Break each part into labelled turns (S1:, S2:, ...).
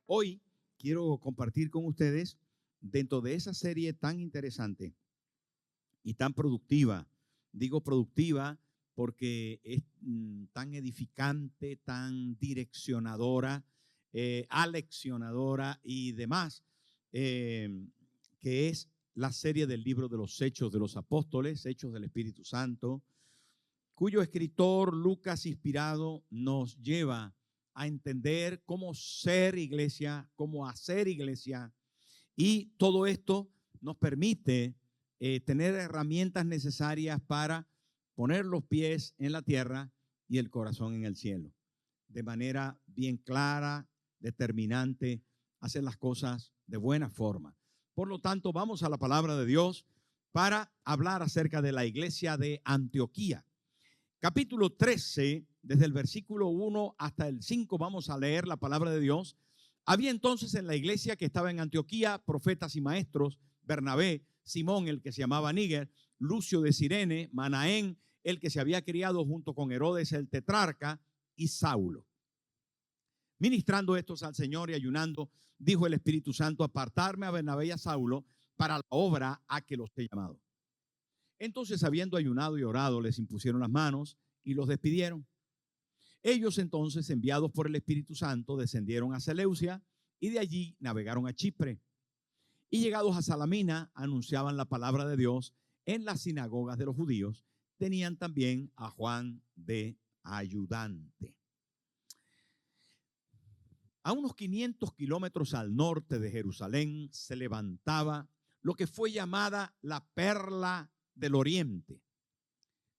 S1: Hoy quiero compartir con ustedes dentro de esa serie tan interesante y tan productiva. Digo productiva porque es tan edificante, tan direccionadora, aleccionadora y demás, eh, que es la serie del libro de los Hechos de los Apóstoles, Hechos del Espíritu Santo, cuyo escritor Lucas inspirado nos lleva a entender cómo ser iglesia, cómo hacer iglesia, y todo esto nos permite tener herramientas necesarias para poner los pies en la tierra y el corazón en el cielo. De manera bien clara, determinante, hacer las cosas de buena forma. Por lo tanto, vamos a la palabra de Dios para hablar acerca de la iglesia de Antioquía. Capítulo 13, desde el versículo 1 hasta el 5, vamos a leer la palabra de Dios. Había entonces en la iglesia que estaba en Antioquía profetas y maestros: Bernabé, Simón, el que se llamaba Níger, Lucio de Cirene, Manaén, el que se había criado junto con Herodes el tetrarca, y Saulo. Ministrando estos al Señor y ayunando, dijo el Espíritu Santo: apartarme a Bernabé y a Saulo para la obra a que los he llamado. Entonces, habiendo ayunado y orado, les impusieron las manos y los despidieron. Ellos entonces, enviados por el Espíritu Santo, descendieron a Seleucia y de allí navegaron a Chipre. Y llegados a Salamina, anunciaban la palabra de Dios en las sinagogas de los judíos. Tenían también a Juan de ayudante. A unos 500 kilómetros al norte de Jerusalén se levantaba lo que fue llamada la Perla del Oriente,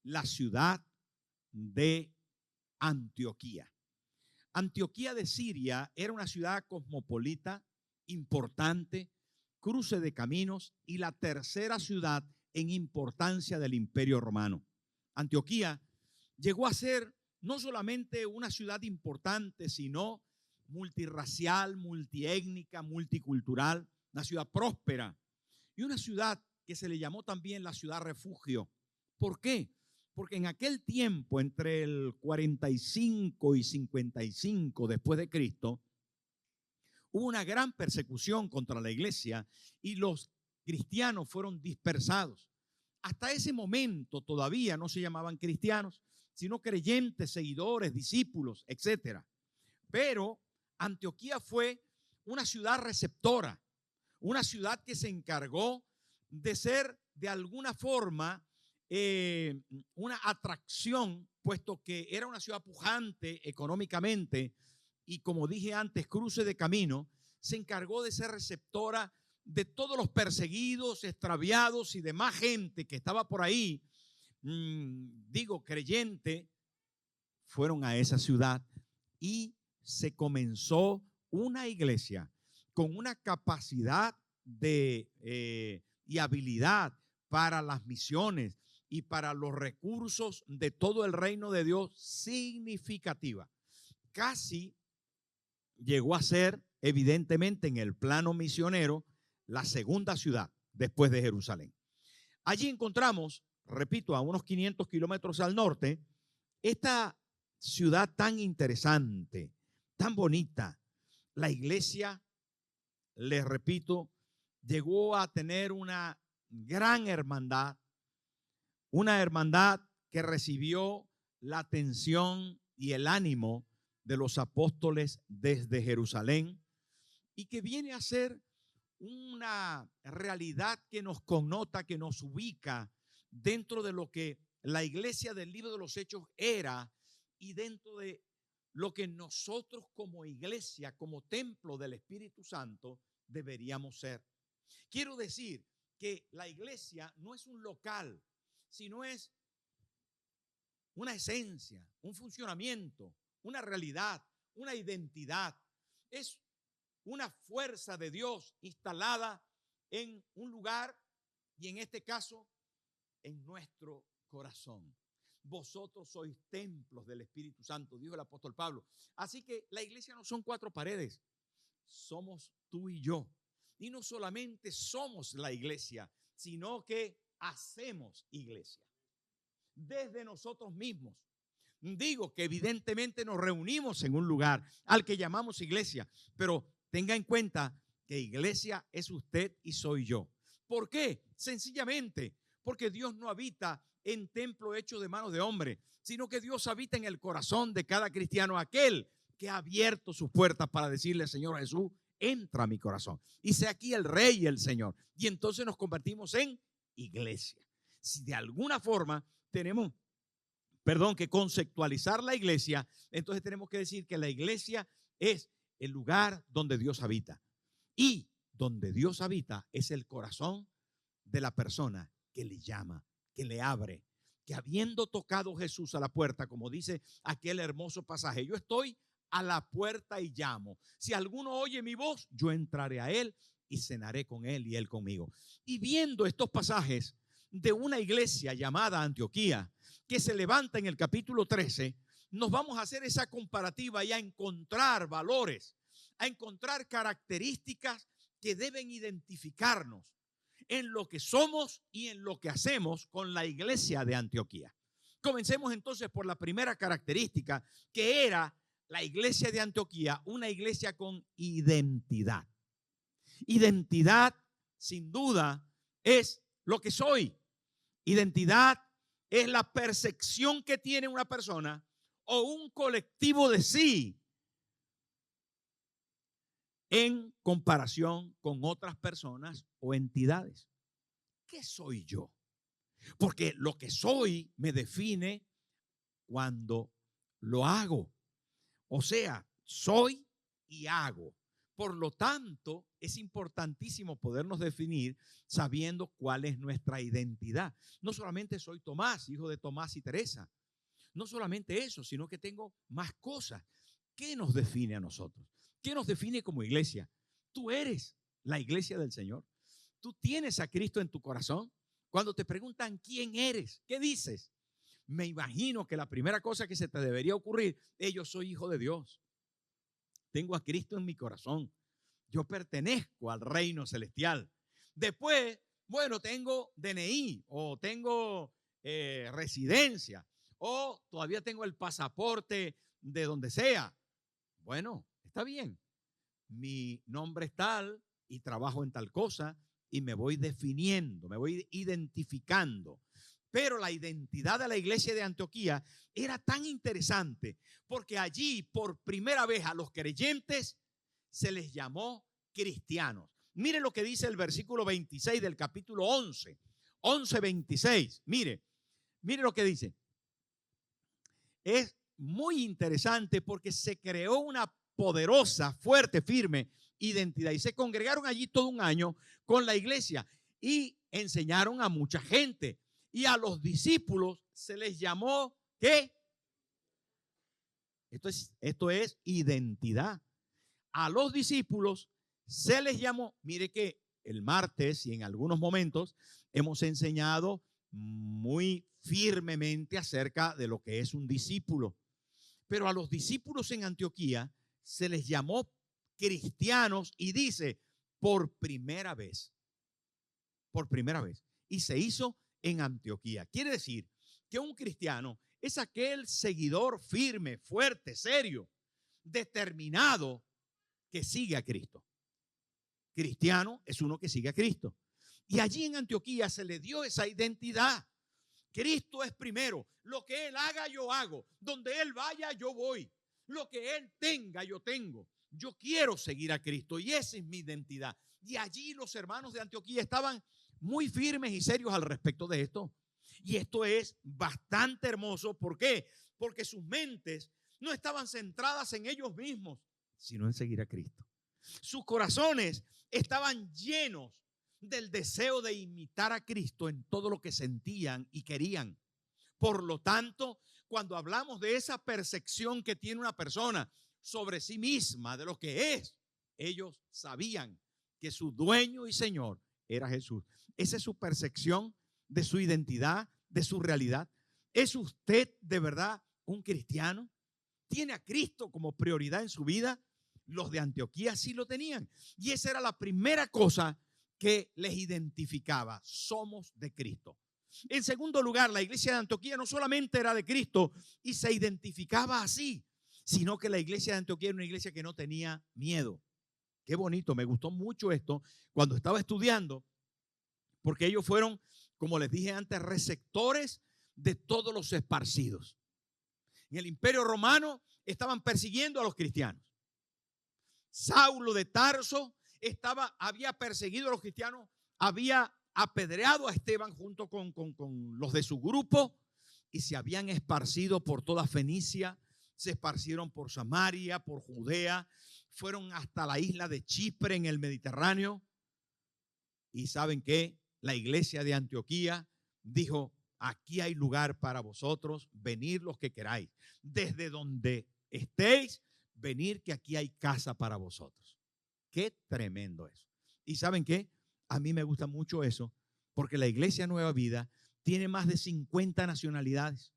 S1: la ciudad de Antioquía. Antioquía de Siria era una ciudad cosmopolita, importante, cruce de caminos y la tercera ciudad en importancia del Imperio Romano. Antioquía llegó a ser no solamente una ciudad importante, sino multirracial, multiétnica, multicultural, una ciudad próspera y una ciudad que se le llamó también la ciudad refugio. ¿Por qué? Porque en aquel tiempo, entre el 45 y 55 después de Cristo, hubo una gran persecución contra la iglesia y los cristianos fueron dispersados. Hasta ese momento todavía no se llamaban cristianos, sino creyentes, seguidores, discípulos, etc. Pero Antioquía fue una ciudad receptora, una ciudad que se encargó de ser de alguna forma una atracción, puesto que era una ciudad pujante económicamente y, como dije antes, cruce de camino. Se encargó de ser receptora de todos los perseguidos, extraviados y demás gente que estaba por ahí, creyente, fueron a esa ciudad y se comenzó una iglesia con una capacidad y habilidad para las misiones y para los recursos de todo el reino de Dios significativa. Casi llegó a ser, evidentemente, en el plano misionero, la segunda ciudad después de Jerusalén. Allí encontramos, repito, a unos 500 kilómetros al norte, esta ciudad tan interesante, tan bonita. La iglesia, les repito, llegó a tener una gran hermandad, una hermandad que recibió la atención y el ánimo de los apóstoles desde Jerusalén y que viene a ser una realidad que nos connota, que nos ubica dentro de lo que la iglesia del libro de los Hechos era y dentro de lo que nosotros como iglesia, como templo del Espíritu Santo, deberíamos ser. Quiero decir que la iglesia no es un local, sino es una esencia, un funcionamiento, una realidad, una identidad. Es una fuerza de Dios instalada en un lugar y en este caso en nuestro corazón. Vosotros sois templos del Espíritu Santo, dijo el apóstol Pablo. Así que la iglesia no son cuatro paredes, somos tú y yo. Y no solamente somos la iglesia, sino que hacemos iglesia. Desde nosotros mismos, Digo que evidentemente nos reunimos en un lugar al que llamamos iglesia, pero tenga en cuenta que iglesia es usted y soy yo. ¿Por qué? Sencillamente porque Dios no habita en templo hecho de manos de hombre, sino que Dios habita en el corazón de cada cristiano, aquel que ha abierto sus puertas para decirle: Señor Jesús, entra a mi corazón y sé aquí el Rey y el Señor. Y entonces nos convertimos en iglesia. Si de alguna forma tenemos, que conceptualizar la iglesia, entonces tenemos que decir que la iglesia es el lugar donde Dios habita. Y donde Dios habita es el corazón de la persona que le llama, que le abre, que habiendo tocado Jesús a la puerta, como dice aquel hermoso pasaje: yo estoy a la puerta y llamo. Si alguno oye mi voz, yo entraré a él y cenaré con él y él conmigo. Y viendo estos pasajes de una iglesia llamada Antioquía, que se levanta en el capítulo 13, nos vamos a hacer esa comparativa y a encontrar valores, a encontrar características que deben identificarnos en lo que somos y en lo que hacemos con la iglesia de Antioquía. Comencemos entonces por la primera característica, que era la iglesia de Antioquía, una iglesia con identidad. Identidad, sin duda, es lo que soy. Identidad es la percepción que tiene una persona o un colectivo de sí en comparación con otras personas o entidades. ¿Qué soy yo? Porque lo que soy me define cuando lo hago. O sea, soy y hago. Por lo tanto, es importantísimo podernos definir sabiendo cuál es nuestra identidad. No solamente soy Tomás, hijo de Tomás y Teresa. No solamente eso, sino que tengo más cosas. ¿Qué nos define a nosotros? ¿Qué nos define como iglesia? Tú eres la iglesia del Señor. Tú tienes a Cristo en tu corazón. Cuando te preguntan quién eres, ¿qué dices? Me imagino que la primera cosa que se te debería ocurrir es: yo soy hijo de Dios. Tengo a Cristo en mi corazón. Yo pertenezco al reino celestial. Después, bueno, tengo DNI o tengo residencia o todavía tengo el pasaporte de donde sea. Bueno, está bien. Mi nombre es tal y trabajo en tal cosa y me voy definiendo, me voy identificando. Pero la identidad de la iglesia de Antioquía era tan interesante porque allí por primera vez a los creyentes se les llamó cristianos. Mire lo que dice el versículo 26 del capítulo 11, 11:26. Mire lo que dice. Es muy interesante porque se creó una poderosa, fuerte, firme identidad y se congregaron allí todo un año con la iglesia y enseñaron a mucha gente. Y a los discípulos se les llamó, ¿qué? Esto es identidad. A los discípulos se les llamó, mire que el martes y en algunos momentos hemos enseñado muy firmemente acerca de lo que es un discípulo. Pero a los discípulos en Antioquía se les llamó cristianos y dice por primera vez. Por primera vez. Y se hizo en Antioquía. Quiere decir que un cristiano es aquel seguidor firme, fuerte, serio, determinado, que sigue a Cristo. Cristiano es uno que sigue a Cristo. Y allí en Antioquía se le dio esa identidad. Cristo es primero. Lo que Él haga, yo hago. Donde Él vaya, yo voy. Lo que Él tenga, yo tengo. Yo quiero seguir a Cristo y esa es mi identidad. Y allí los hermanos de Antioquía estaban muy firmes y serios al respecto de esto. Y esto es bastante hermoso. ¿Por qué? Porque sus mentes no estaban centradas en ellos mismos, sino en seguir a Cristo. Sus corazones estaban llenos del deseo de imitar a Cristo en todo lo que sentían y querían. Por lo tanto, cuando hablamos de esa percepción que tiene una persona sobre sí misma, de lo que es, ellos sabían que su dueño y Señor era Jesús. Esa es su percepción de su identidad, de su realidad. ¿Es usted de verdad un cristiano? ¿Tiene a Cristo como prioridad en su vida? Los de Antioquía sí lo tenían. Y esa era la primera cosa que les identificaba. Somos de Cristo. En segundo lugar, la iglesia de Antioquía no solamente era de Cristo y se identificaba así, sino que la iglesia de Antioquía era una iglesia que no tenía miedo. Qué bonito, me gustó mucho esto cuando estaba estudiando, porque ellos fueron, como les dije antes, receptores de todos los esparcidos. En el Imperio Romano estaban persiguiendo a los cristianos. Saulo de Tarso había perseguido a los cristianos, había apedreado a Esteban junto con los de su grupo y se habían esparcido por toda Fenicia, se esparcieron por Samaria, por Judea, fueron hasta la isla de Chipre en el Mediterráneo. Y ¿saben qué? La iglesia de Antioquía dijo: aquí hay lugar para vosotros, venid los que queráis, desde donde estéis, venir que aquí hay casa para vosotros. Qué tremendo eso. ¿Y saben qué? A mí me gusta mucho eso, porque la iglesia Nueva Vida tiene más de 50 nacionalidades.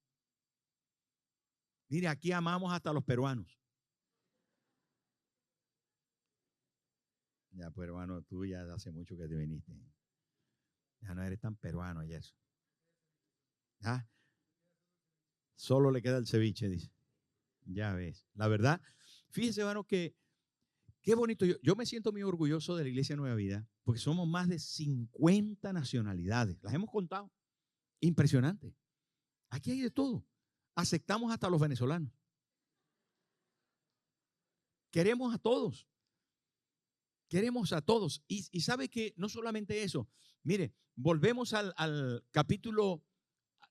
S1: Mire, aquí amamos hasta los peruanos. Ya, pues hermano, tú ya hace mucho que te viniste. Ya no eres tan peruano y eso. ¿Ah? Solo le queda el ceviche, dice. Ya ves. La verdad, fíjese, hermano, que qué bonito. Yo me siento muy orgulloso de la Iglesia Nueva Vida, porque somos más de 50 nacionalidades. Las hemos contado. Impresionante. Aquí hay de todo. Aceptamos hasta los venezolanos. Queremos a todos. Queremos a todos. Y sabe que no solamente eso. Mire, volvemos al capítulo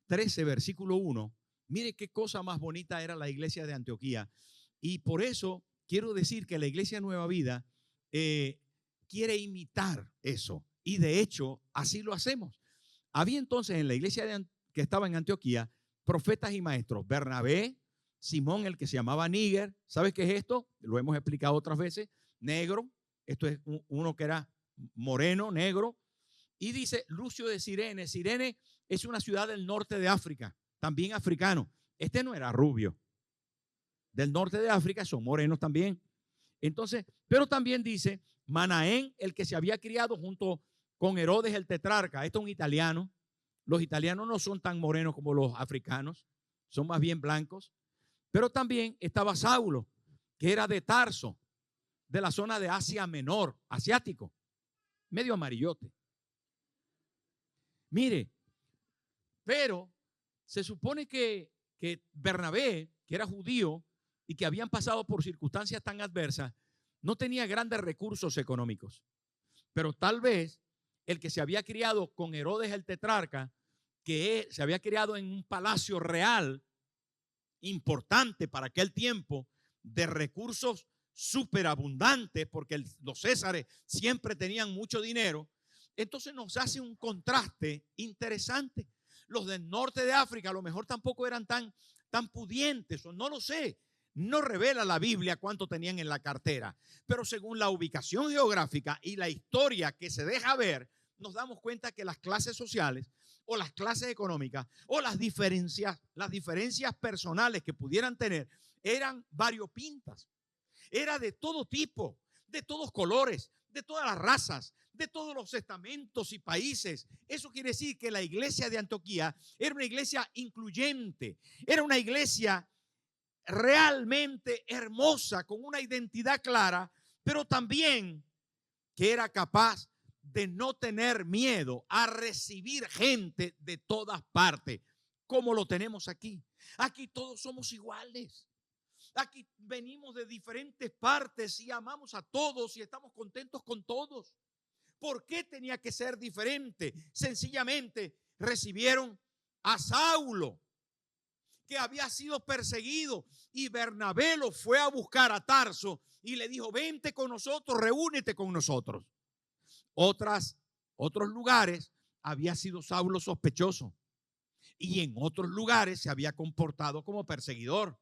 S1: 13, versículo 1. Mire qué cosa más bonita era la iglesia de Antioquía. Y por eso quiero decir que la iglesia Nueva Vida quiere imitar eso. Y de hecho, así lo hacemos. Había entonces en la iglesia que estaba en Antioquía profetas y maestros. Bernabé, Simón, el que se llamaba Níger. ¿Sabes qué es esto? Lo hemos explicado otras veces. Negro. Esto es uno que era moreno, negro. Y dice Lucio de Cirene. Cirene es una ciudad del norte de África, también africano. Este no era rubio. Del norte de África son morenos también. Entonces, pero también dice Manaén, el que se había criado junto con Herodes el tetrarca. Esto es un italiano. Los italianos no son tan morenos como los africanos, son más bien blancos. Pero también estaba Saulo, que era de Tarso, de la zona de Asia Menor, asiático, medio amarillote. Mire, pero se supone que Bernabé, que era judío y que habían pasado por circunstancias tan adversas, no tenía grandes recursos económicos. Pero tal vez el que se había criado con Herodes el tetrarca, que se había criado en un palacio real importante para aquel tiempo, de recursos superabundantes, porque los césares siempre tenían mucho dinero. Entonces nos hace un contraste interesante. Los del norte de África a lo mejor tampoco eran tan pudientes, o no lo sé. No revela la Biblia cuánto tenían en la cartera, pero según la ubicación geográfica y la historia que se deja ver, nos damos cuenta que las clases sociales o las clases económicas o las diferencias personales que pudieran tener eran variopintas. Era de todo tipo, de todos colores, de todas las razas, de todos los estamentos y países. Eso quiere decir que la iglesia de Antioquía era una iglesia incluyente, era una iglesia realmente hermosa, con una identidad clara, pero también que era capaz de no tener miedo a recibir gente de todas partes, como lo tenemos aquí. Aquí todos somos iguales. Aquí venimos de diferentes partes y amamos a todos y estamos contentos con todos. ¿Por qué tenía que ser diferente? Sencillamente recibieron a Saulo, que había sido perseguido, y Bernabé lo fue a buscar a Tarso y le dijo: vente con nosotros, reúnete con nosotros. Otros lugares había sido Saulo sospechoso y en otros lugares se había comportado como perseguidor.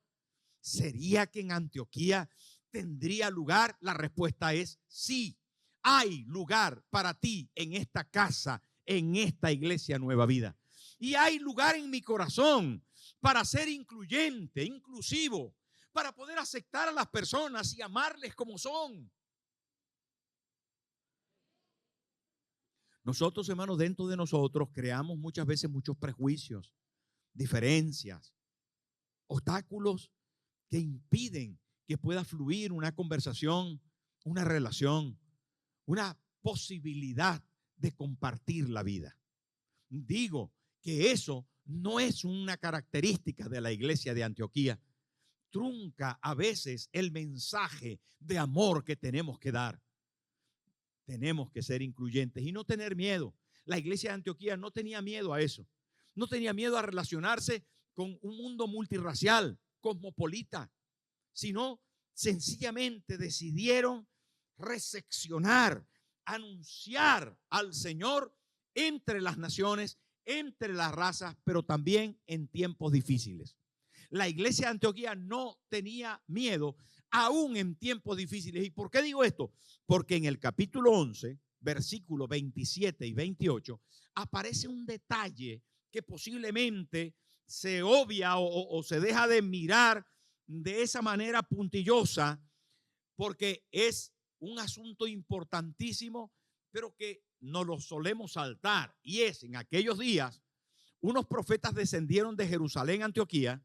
S1: ¿Sería que en Antioquía tendría lugar? La respuesta es sí. Hay lugar para ti en esta casa, en esta iglesia Nueva Vida. Y hay lugar en mi corazón para ser incluyente, inclusivo, para poder aceptar a las personas y amarles como son. Nosotros, hermanos, dentro de nosotros creamos muchas veces muchos prejuicios, diferencias, obstáculos que impiden que pueda fluir una conversación, una relación, una posibilidad de compartir la vida. Digo que eso no es una característica de la iglesia de Antioquía. Trunca a veces el mensaje de amor que tenemos que dar. Tenemos que ser incluyentes y no tener miedo. La iglesia de Antioquía no tenía miedo a eso. No tenía miedo a relacionarse con un mundo multirracial, cosmopolita, sino sencillamente decidieron recepcionar, anunciar al Señor entre las naciones, entre las razas, pero también en tiempos difíciles. La iglesia de Antioquía no tenía miedo, aún en tiempos difíciles. ¿Y por qué digo esto? Porque en el capítulo 11, versículos 27 y 28, aparece un detalle que posiblemente se obvia o se deja de mirar de esa manera puntillosa, porque es un asunto importantísimo, pero que no lo solemos saltar. Y es, en aquellos días, unos profetas descendieron de Jerusalén a Antioquía,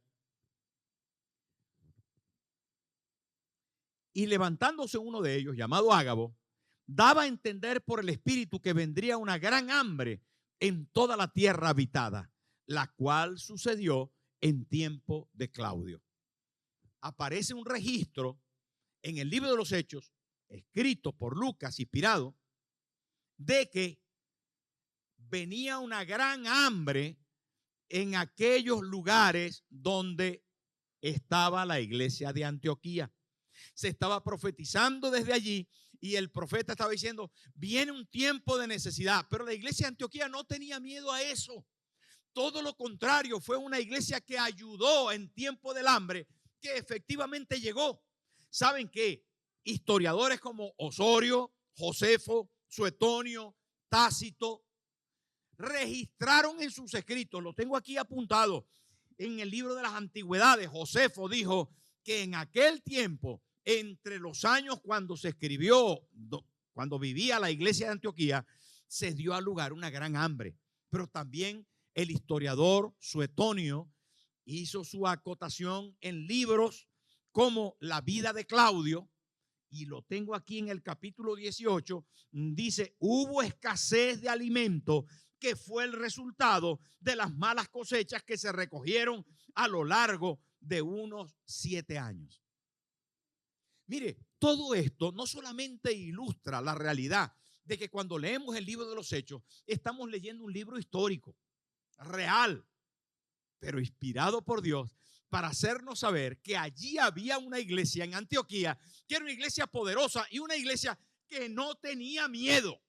S1: y levantándose uno de ellos, llamado Ágabo, daba a entender por el Espíritu que vendría una gran hambre en toda la tierra habitada, la cual sucedió en tiempo de Claudio. Aparece un registro en el libro de los Hechos, escrito por Lucas, inspirado, de que venía una gran hambre en aquellos lugares donde estaba la iglesia de Antioquía. Se estaba profetizando desde allí y el profeta estaba diciendo, viene un tiempo de necesidad, pero la iglesia de Antioquía no tenía miedo a eso. Todo lo contrario, fue una iglesia que ayudó en tiempo del hambre, que efectivamente llegó. ¿Saben qué? Historiadores como Osorio, Josefo, Suetonio, Tácito, registraron en sus escritos, lo tengo aquí apuntado, en el libro de las antigüedades. Josefo dijo que en aquel tiempo, entre los años cuando se escribió, cuando vivía la iglesia de Antioquía, se dio a lugar una gran hambre. Pero también el historiador Suetonio hizo su acotación en libros como La vida de Claudio, y lo tengo aquí en el capítulo 18, dice, hubo escasez de alimento que fue el resultado de las malas cosechas que se recogieron a lo largo de unos 7 años. Mire, todo esto no solamente ilustra la realidad de que cuando leemos el libro de los Hechos, estamos leyendo un libro histórico, real, pero inspirado por Dios, para hacernos saber que allí había una iglesia en Antioquía, que era una iglesia poderosa y una iglesia que no tenía miedo,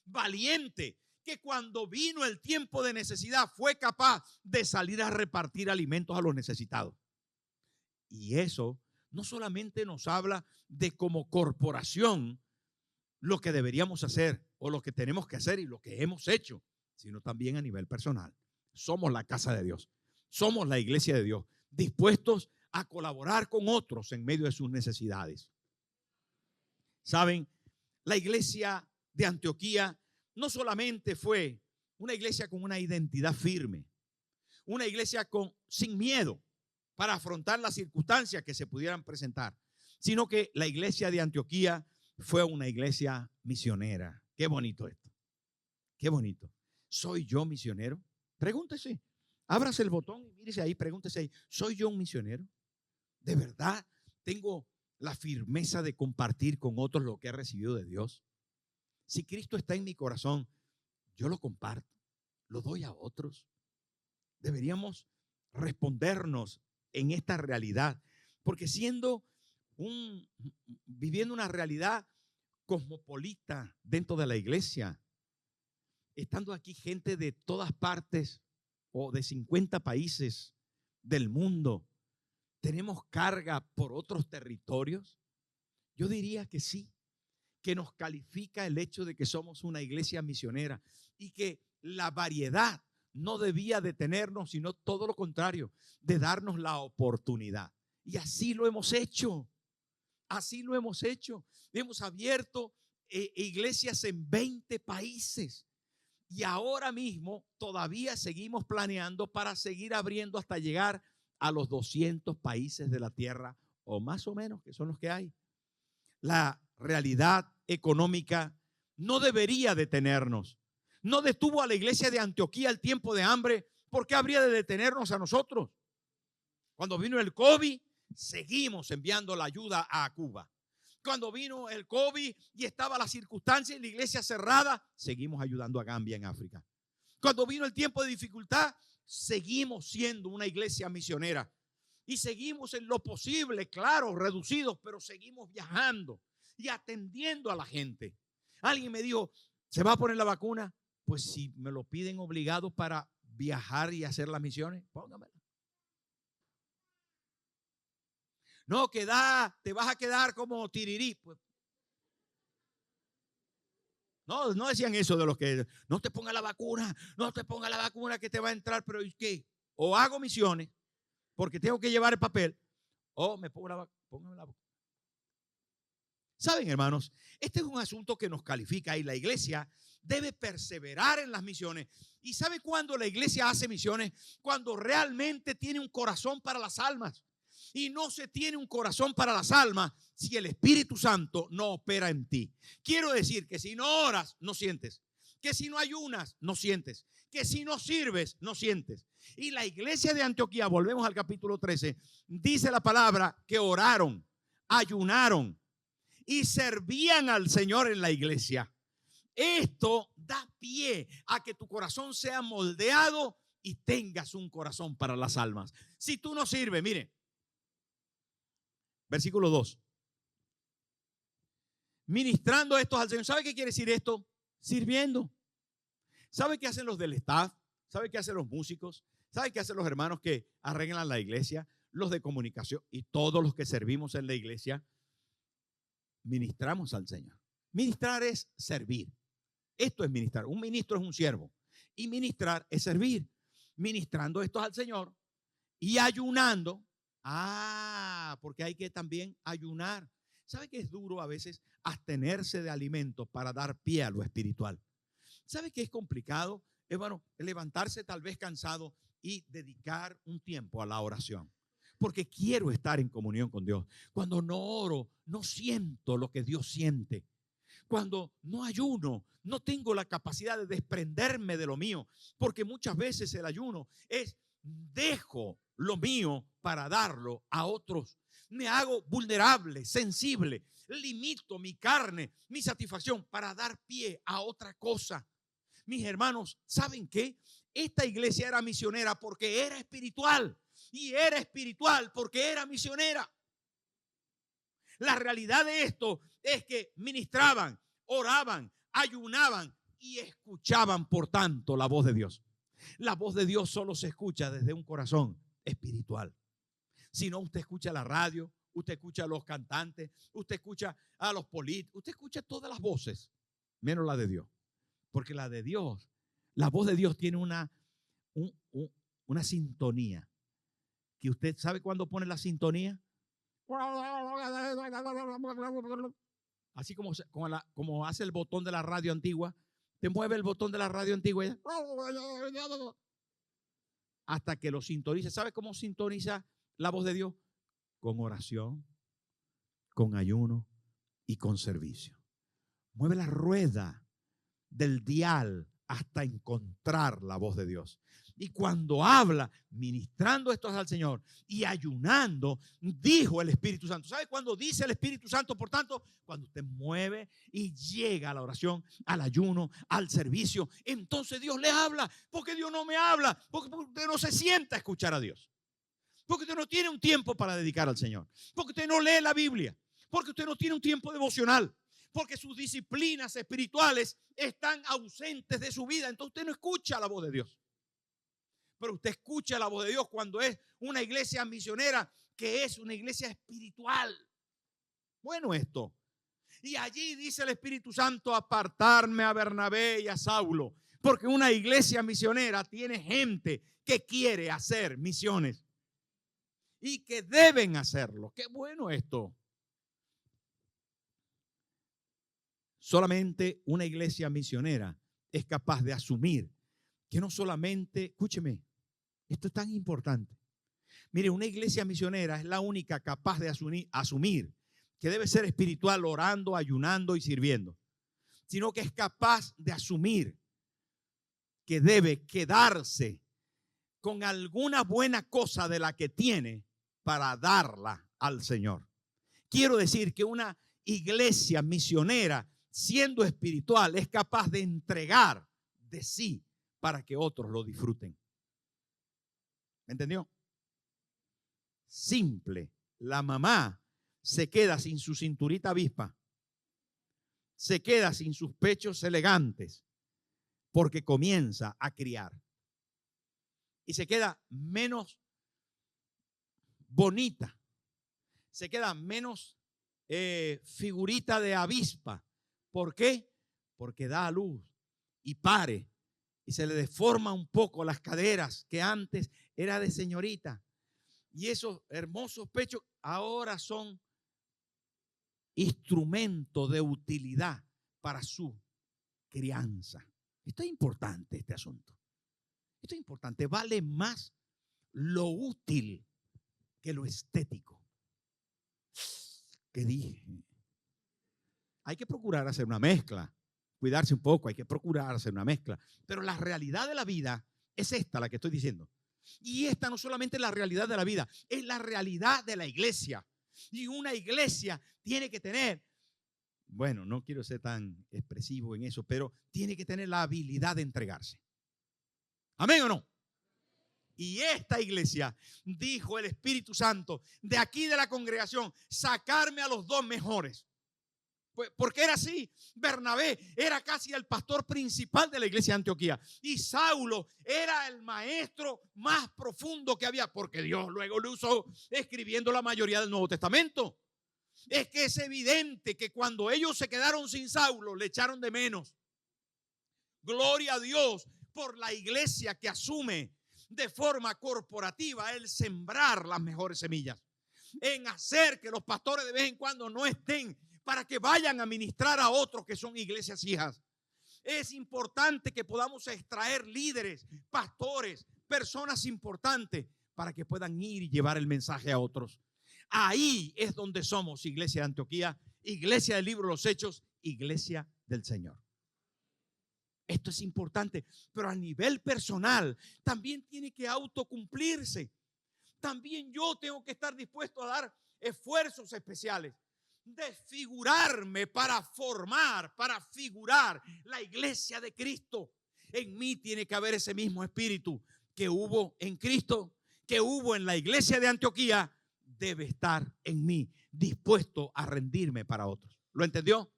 S1: valiente, que cuando vino el tiempo de necesidad fue capaz de salir a repartir alimentos a los necesitados. Y eso no solamente nos habla de como corporación lo que deberíamos hacer o lo que tenemos que hacer y lo que hemos hecho, sino también a nivel personal. Somos la casa de Dios, somos la iglesia de Dios, dispuestos a colaborar con otros en medio de sus necesidades. Saben, la iglesia de Antioquía no solamente fue una iglesia con una identidad firme, una iglesia sin miedo para afrontar las circunstancias que se pudieran presentar, sino que la iglesia de Antioquía fue una iglesia misionera. Qué bonito esto, qué bonito. ¿Soy yo misionero? Pregúntese, ábrase el botón y mírese ahí, pregúntese ahí, ¿soy yo un misionero? ¿De verdad tengo la firmeza de compartir con otros lo que he recibido de Dios? Si Cristo está en mi corazón, yo lo comparto, lo doy a otros. Deberíamos respondernos en esta realidad, porque viviendo una realidad cosmopolita dentro de la iglesia, estando aquí gente de todas partes o de 50 países del mundo, ¿tenemos carga por otros territorios? Yo diría que sí, que nos califica el hecho de que somos una iglesia misionera y que la variedad no debía detenernos, sino todo lo contrario, de darnos la oportunidad. Y así lo hemos hecho. Así lo hemos hecho. Hemos abierto iglesias en 20 países. Y ahora mismo todavía seguimos planeando para seguir abriendo hasta llegar a los 200 países de la tierra, o más o menos, que son los que hay. La realidad económica no debería detenernos. No detuvo a la iglesia de Antioquía el tiempo de hambre. ¿Por qué habría de detenernos a nosotros? Cuando vino el COVID, seguimos enviando la ayuda a Cuba. Cuando vino el COVID y estaba la circunstancia y la iglesia cerrada, seguimos ayudando a Gambia en África. Cuando vino el tiempo de dificultad, seguimos siendo una iglesia misionera. Y seguimos en lo posible, claro, reducidos, pero seguimos viajando y atendiendo a la gente. Alguien me dijo, ¿se va a poner la vacuna? Pues si me lo piden obligado para viajar y hacer las misiones, póngamela. No, te vas a quedar como tirirí. Pues, no decían eso de los que no te ponga la vacuna, no te ponga la vacuna que te va a entrar, pero ¿y qué? O hago misiones porque tengo que llevar el papel, o me pongo la vacuna. Póngame la vacuna. Saben, hermanos, este es un asunto que nos califica y la iglesia debe perseverar en las misiones. ¿Y sabe cuándo la iglesia hace misiones? Cuando realmente tiene un corazón para las almas. Y no se tiene un corazón para las almas si el Espíritu Santo no opera en ti. Quiero decir que si no oras, no sientes. Que si no ayunas, no sientes. Que si no sirves, no sientes. Y la iglesia de Antioquía, volvemos al capítulo 13, dice la palabra que oraron, ayunaron y servían al Señor en la iglesia. Esto da pie a que tu corazón sea moldeado y tengas un corazón para las almas. Si tú no sirves, mire, versículo 2. Ministrando estos al Señor. ¿Sabe qué quiere decir esto? Sirviendo. ¿Sabe qué hacen los del staff? ¿Sabe qué hacen los músicos? ¿Sabe qué hacen los hermanos que arreglan la iglesia? Los de comunicación y todos los que servimos en la iglesia. Ministramos al Señor. Ministrar es servir. Esto es ministrar. Un ministro es un siervo. Y ministrar es servir. Ministrando estos al Señor y ayunando. Porque hay que también ayunar. ¿Sabe que es duro a veces abstenerse de alimentos para dar pie a lo espiritual? ¿Sabe que es complicado? Bueno, levantarse tal vez cansado y dedicar un tiempo a la oración. Porque quiero estar en comunión con Dios. Cuando no oro, no siento lo que Dios siente. Cuando no ayuno, no tengo la capacidad de desprenderme de lo mío. Porque muchas veces el ayuno es dejo lo mío para darlo a otros. Me hago vulnerable, sensible, limito mi carne, mi satisfacción para dar pie a otra cosa. Mis hermanos, ¿saben qué? Esta iglesia era misionera porque era espiritual y era espiritual porque era misionera. La realidad de esto es que ministraban, oraban, ayunaban y escuchaban, por tanto, la voz de Dios. La voz de Dios solo se escucha desde un corazón espiritual. Si no, usted escucha la radio, usted escucha a los cantantes, usted escucha a los políticos, usted escucha todas las voces, menos la de Dios. Porque la de Dios, la voz de Dios tiene una sintonía. Que usted sabe cuándo pone la sintonía. Así como hace el botón de la radio antigua. Te mueve el botón de la radio antigua hasta que lo sintoniza. ¿Sabe cómo sintoniza la voz de Dios? Con oración, con ayuno y con servicio. Mueve la rueda del dial hasta encontrar la voz de Dios. Y cuando habla, ministrando esto al Señor y ayunando, dijo el Espíritu Santo. ¿Sabe cuándo dice el Espíritu Santo? Por tanto, cuando usted mueve y llega a la oración, al ayuno, al servicio, entonces Dios le habla. Porque Dios no me habla, porque usted no se sienta a escuchar a Dios. Porque usted no tiene un tiempo para dedicar al Señor. Porque usted no lee la Biblia. Porque usted no tiene un tiempo devocional. Porque sus disciplinas espirituales están ausentes de su vida. Entonces usted no escucha la voz de Dios. Pero usted escucha la voz de Dios cuando es una iglesia misionera, que es una iglesia espiritual. Bueno, esto. Y allí dice el Espíritu Santo: apartarme a Bernabé y a Saulo. Porque una iglesia misionera tiene gente que quiere hacer misiones y que deben hacerlo. Qué bueno esto. solamente una iglesia misionera es capaz de asumir que no solamente, escúcheme, esto es tan importante. Mire, una iglesia misionera es la única capaz de asumir que debe ser espiritual orando, ayunando y sirviendo, sino que es capaz de asumir que debe quedarse con alguna buena cosa de la que tiene para darla al Señor. Quiero decir que una iglesia misionera, siendo espiritual, es capaz de entregar de sí para que otros lo disfruten. ¿Me entendió? Simple. La mamá se queda sin su cinturita avispa, se queda sin sus pechos elegantes, porque comienza a criar. Y se queda menos bonita, se queda menos figurita de avispa. ¿Por qué? Porque da a luz y pare y se le deforma un poco las caderas que antes era de señorita. Y esos hermosos pechos ahora son instrumento de utilidad para su crianza. Esto es importante, este asunto. Esto es importante. Vale más lo útil que lo estético. ¿Qué dije? Hay que procurar hacer una mezcla. Cuidarse un poco, hay que procurar hacer una mezcla. Pero la realidad de la vida es esta, la que estoy diciendo. Y esta no solamente es la realidad de la vida, es la realidad de la iglesia. Y una iglesia tiene que tener, bueno, no quiero ser tan expresivo en eso, pero tiene que tener la habilidad de entregarse. ¿Amén o no? Y esta iglesia, dijo el Espíritu Santo, de aquí de la congregación, sacarme a los dos mejores. Porque era así. Bernabé era casi el pastor principal de la iglesia de Antioquía. Y Saulo era el maestro más profundo que había, porque Dios luego lo usó escribiendo la mayoría del Nuevo Testamento. Es que es evidente que cuando ellos se quedaron sin Saulo, le echaron de menos. Gloria a Dios por la iglesia que asume de forma corporativa el sembrar las mejores semillas, en hacer que los pastores de vez en cuando no estén para que vayan a ministrar a otros que son iglesias hijas. Es importante que podamos extraer líderes, pastores, personas importantes para que puedan ir y llevar el mensaje a otros. Ahí es donde somos iglesia de Antioquía, iglesia del libro de los Hechos, iglesia del Señor. Esto es importante, pero a nivel personal también tiene que autocumplirse. También yo tengo que estar dispuesto a dar esfuerzos especiales, desfigurarme para formar, para figurar la iglesia de Cristo. En mí tiene que haber ese mismo espíritu que hubo en Cristo, que hubo en la iglesia de Antioquía, debe estar en mí, dispuesto a rendirme para otros. ¿Lo entendió?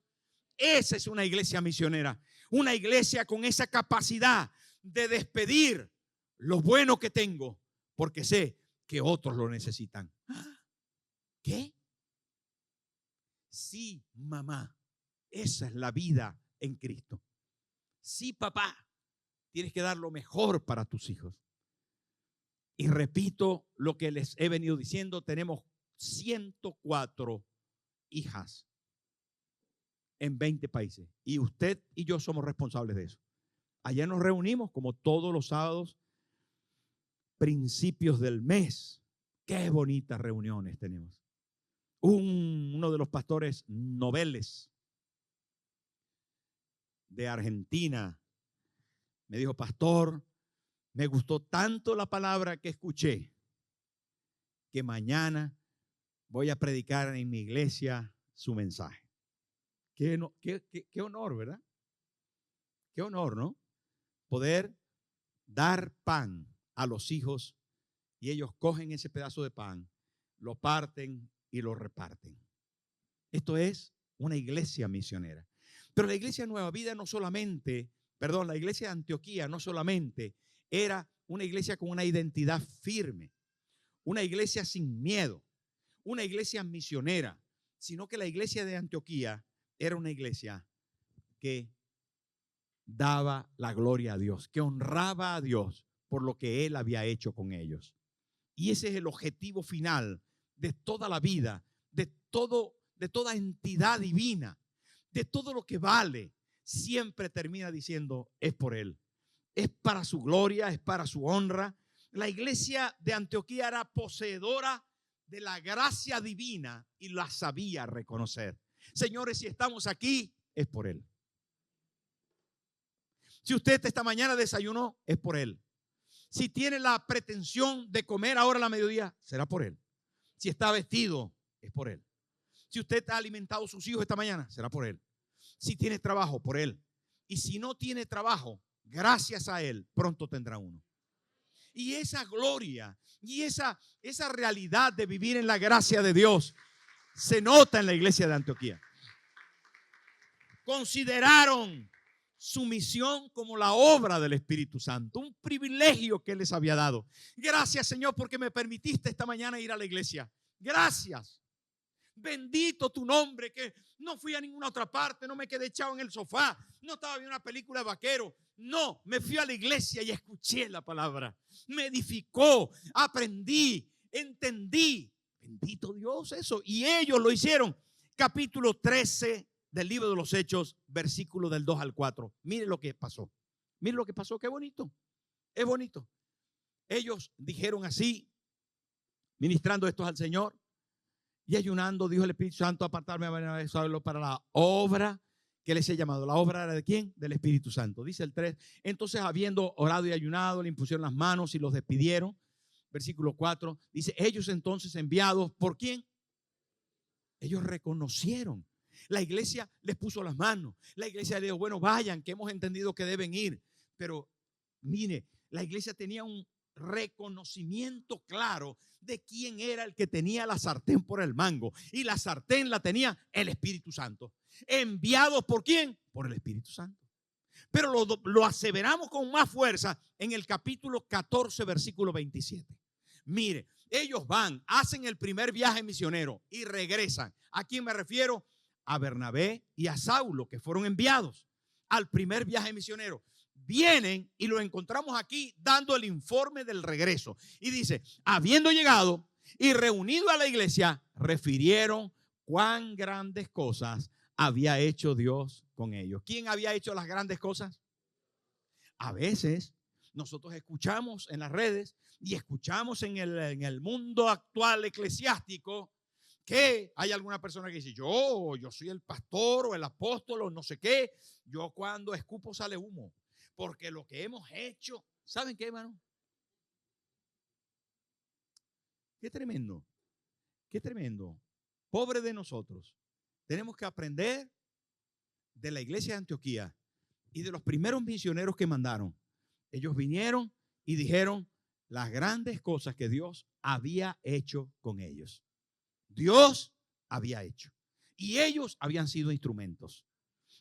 S1: Esa es una iglesia misionera, una iglesia con esa capacidad de despedir lo bueno que tengo, porque sé que otros lo necesitan. ¿Qué? Sí, mamá, esa es la vida en Cristo. Sí, papá, tienes que dar lo mejor para tus hijos. Y repito lo que les he venido diciendo, tenemos 104 hijas en 20 países. Y usted y yo somos responsables de eso. Ayer nos reunimos como todos los sábados, principios del mes. Qué bonitas reuniones tenemos. Uno de los pastores noveles de Argentina me dijo: pastor, me gustó tanto la palabra que escuché que mañana voy a predicar en mi iglesia su mensaje. Qué honor, ¿verdad? Qué honor, ¿no? Poder dar pan a los hijos y ellos cogen ese pedazo de pan, lo parten y lo reparten. Esto es una iglesia misionera. Pero la iglesia Nueva Vida no solamente, la iglesia de Antioquía no solamente era una iglesia con una identidad firme, una iglesia sin miedo, una iglesia misionera, sino que la iglesia de Antioquía era una iglesia que daba la gloria a Dios, que honraba a Dios por lo que Él había hecho con ellos. Y ese es el objetivo final de toda la vida, de toda entidad divina, de todo lo que vale, siempre termina diciendo, es por Él. Es para su gloria, es para su honra. La iglesia de Antioquía era poseedora de la gracia divina y la sabía reconocer. Señores, si estamos aquí, es por Él. Si usted esta mañana desayunó, es por Él. Si tiene la pretensión de comer ahora a la mediodía, será por Él. Si está vestido, es por Él. Si usted ha alimentado a sus hijos esta mañana, será por Él. Si tiene trabajo, por Él. Y si no tiene trabajo, gracias a Él, pronto tendrá uno. Y esa gloria y esa realidad de vivir en la gracia de Dios se nota en la iglesia de Antioquía. Consideraron su misión como la obra del Espíritu Santo, un privilegio que Él les había dado. Gracias, Señor, porque me permitiste esta mañana ir a la iglesia. Gracias. Bendito tu nombre, que no fui a ninguna otra parte, no me quedé echado en el sofá, no estaba viendo una película de vaquero. No, me fui a la iglesia y escuché la palabra. Me edificó, aprendí, entendí. Bendito Dios eso. Y ellos lo hicieron. Capítulo 13 del libro de los Hechos, versículo del 2 al 4. Mire lo que pasó. Mire lo que pasó. Qué bonito. Es bonito. Ellos dijeron así, ministrando estos al Señor. Y ayunando, dijo el Espíritu Santo, apartarme para la obra que les he llamado. ¿La obra era de quién? Del Espíritu Santo. Dice el 3. Entonces, habiendo orado y ayunado, le impusieron las manos y los despidieron. Versículo 4. Dice, ellos entonces enviados, ¿por quién? Ellos reconocieron. La iglesia les puso las manos. La iglesia les dijo, bueno, vayan, que hemos entendido que deben ir. Pero, mire, la iglesia tenía un reconocimiento claro de quién era el que tenía la sartén por el mango, y la sartén la tenía el Espíritu Santo. ¿Enviados por quién? Por el Espíritu Santo. Pero lo aseveramos con más fuerza en el capítulo 14, versículo 27. Mire, ellos van, hacen el primer viaje misionero y regresan. ¿A quién me refiero? A Bernabé y a Saulo, que fueron enviados al primer viaje misionero. Vienen y lo encontramos aquí dando el informe del regreso. Y dice, habiendo llegado y reunido a la iglesia, refirieron cuán grandes cosas había hecho Dios con ellos. ¿Quién había hecho las grandes cosas? A veces nosotros escuchamos en las redes y escuchamos en el mundo actual eclesiástico que hay alguna persona que dice, yo soy el pastor o el apóstol o no sé qué. Yo cuando escupo sale humo. Porque lo que hemos hecho, ¿saben qué, hermano? Qué tremendo, qué tremendo. Pobre de nosotros. Tenemos que aprender de la iglesia de Antioquía y de los primeros misioneros que mandaron. Ellos vinieron y dijeron las grandes cosas que Dios había hecho con ellos. Dios había hecho. Y ellos habían sido instrumentos.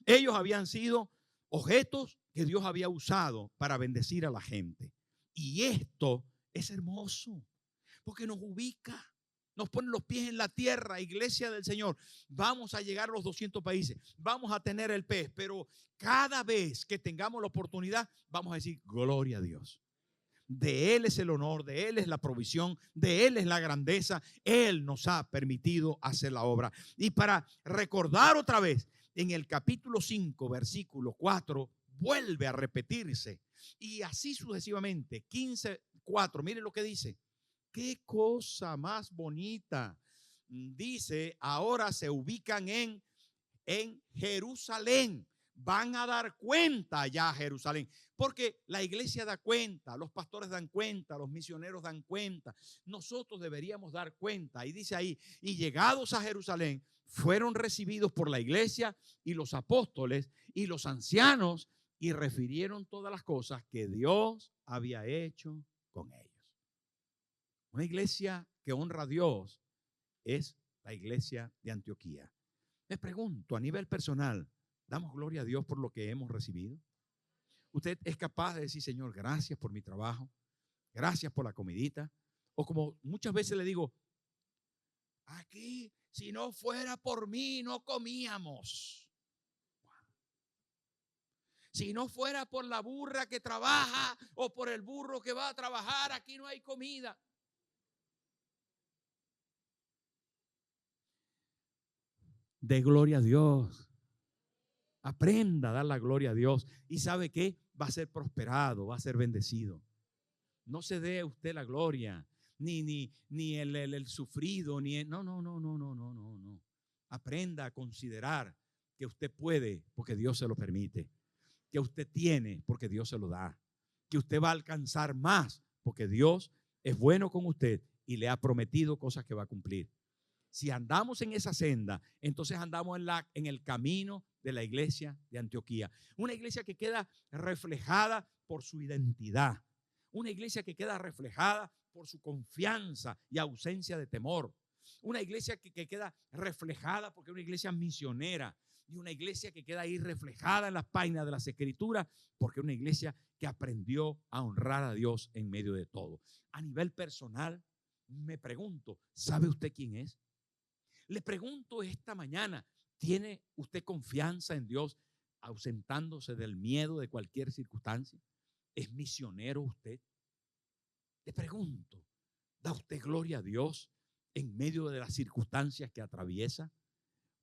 S1: Ellos habían sido objetos que Dios había usado para bendecir a la gente. Y esto es hermoso, porque nos ubica, nos pone los pies en la tierra. Iglesia del Señor, vamos a llegar a los 200 países, vamos a tener el pez, pero cada vez que tengamos la oportunidad, vamos a decir, gloria a Dios. De Él es el honor, de Él es la provisión, de Él es la grandeza. Él nos ha permitido hacer la obra. Y para recordar otra vez, en el capítulo 5, versículo 4, vuelve a repetirse. Y así sucesivamente, 15:4, mire lo que dice. Qué cosa más bonita. Dice, ahora se ubican en Jerusalén. Van a dar cuenta ya a Jerusalén, porque la iglesia da cuenta, los pastores dan cuenta, los misioneros dan cuenta. Nosotros deberíamos dar cuenta. Y dice ahí, y llegados a Jerusalén, fueron recibidos por la iglesia y los apóstoles y los ancianos, y refirieron todas las cosas que Dios había hecho con ellos. Una iglesia que honra a Dios es la iglesia de Antioquía. Me pregunto, a nivel personal, ¿damos gloria a Dios por lo que hemos recibido? ¿Usted es capaz de decir, Señor, gracias por mi trabajo, gracias por la comidita? O como muchas veces le digo, aquí, si no fuera por mí, no comíamos. Si no fuera por la burra que trabaja o por el burro que va a trabajar, aquí no hay comida. De gloria a Dios. Aprenda a dar la gloria a Dios. ¿Y sabe qué? Va a ser prosperado, va a ser bendecido. No se dé a usted la gloria, ni el sufrido, no, no, no, no, no, no, no, no. Aprenda a considerar que usted puede porque Dios se lo permite, que usted tiene porque Dios se lo da, que usted va a alcanzar más porque Dios es bueno con usted y le ha prometido cosas que va a cumplir. Si andamos en esa senda, entonces andamos en el camino de la iglesia de Antioquía. Una iglesia que queda reflejada por su identidad. Una iglesia que queda reflejada por su confianza y ausencia de temor. Una iglesia que queda reflejada porque es una iglesia misionera. Y una iglesia que queda ahí reflejada en las páginas de las Escrituras porque es una iglesia que aprendió a honrar a Dios en medio de todo. A nivel personal, me pregunto, ¿sabe usted quién es? Le pregunto esta mañana, ¿tiene usted confianza en Dios ausentándose del miedo de cualquier circunstancia? ¿Es misionero usted? Le pregunto, ¿da usted gloria a Dios en medio de las circunstancias que atraviesa?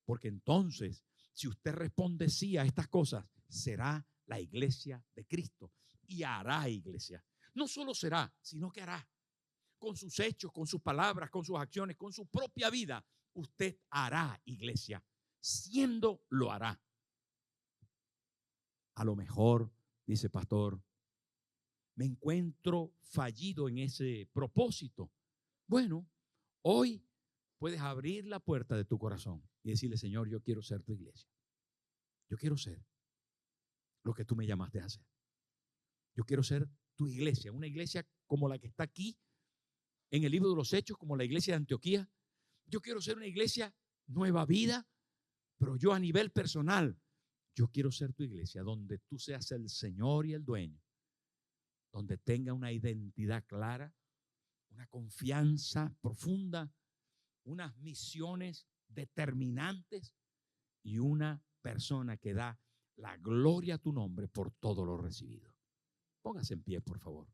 S1: Porque entonces, si usted responde sí a estas cosas, será la iglesia de Cristo y hará iglesia. No solo será, sino que hará. Con sus hechos, con sus palabras, con sus acciones, con su propia vida, usted hará iglesia. Siendo, lo hará. A lo mejor, dice pastor, me encuentro fallido en ese propósito. Bueno, hoy puedes abrir la puerta de tu corazón y decirle, Señor, yo quiero ser tu iglesia. Yo quiero ser lo que tú me llamaste a hacer. Yo quiero ser tu iglesia, una iglesia como la que está aquí en el libro de los Hechos, como la iglesia de Antioquía. Yo quiero ser una iglesia nueva vida, pero yo a nivel personal, yo quiero ser tu iglesia donde tú seas el Señor y el dueño, donde tenga una identidad clara, una confianza profunda, unas misiones determinantes y una persona que da la gloria a tu nombre por todo lo recibido. Póngase en pie, por favor.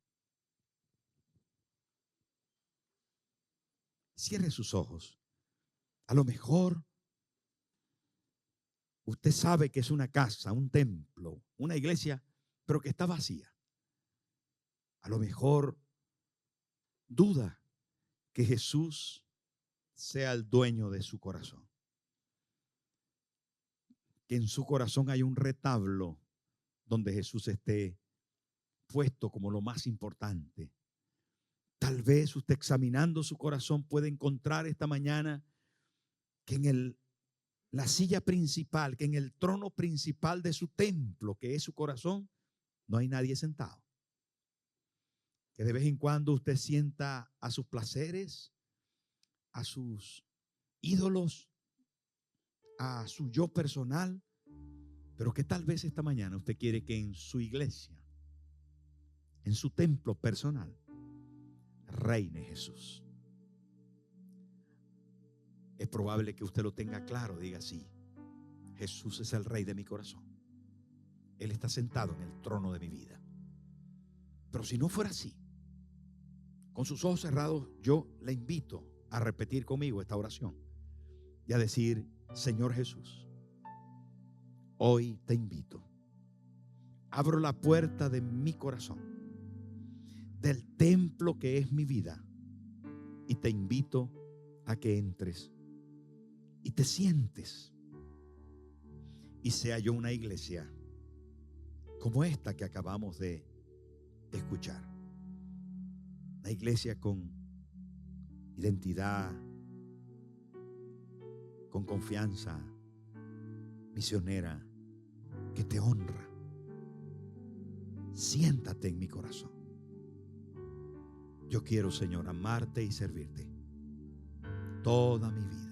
S1: Cierre sus ojos. A lo mejor usted sabe que es una casa, un templo, una iglesia, pero que está vacía. A lo mejor duda que Jesús sea el dueño de su corazón. Que en su corazón hay un retablo donde Jesús esté puesto como lo más importante. Tal vez usted examinando su corazón puede encontrar esta mañana que en la silla principal, que en el trono principal de su templo, que es su corazón, no hay nadie sentado. Que de vez en cuando usted sienta a sus placeres, a sus ídolos, a su yo personal, pero que tal vez esta mañana usted quiere que en su iglesia, en su templo personal, reine Jesús. Es probable que usted lo tenga claro, diga así: Jesús es el rey de mi corazón. Él está sentado en el trono de mi vida. Pero si no fuera así, con sus ojos cerrados, yo le invito a repetir conmigo esta oración y a decir: Señor Jesús, hoy te invito. Abro la puerta de mi corazón, del templo que es mi vida, y te invito a que entres y te sientes y sea yo una iglesia como esta que acabamos de escuchar. Una iglesia con identidad, con confianza, misionera, que te honra. Siéntate en mi corazón. Yo quiero, Señor, amarte y servirte toda mi vida.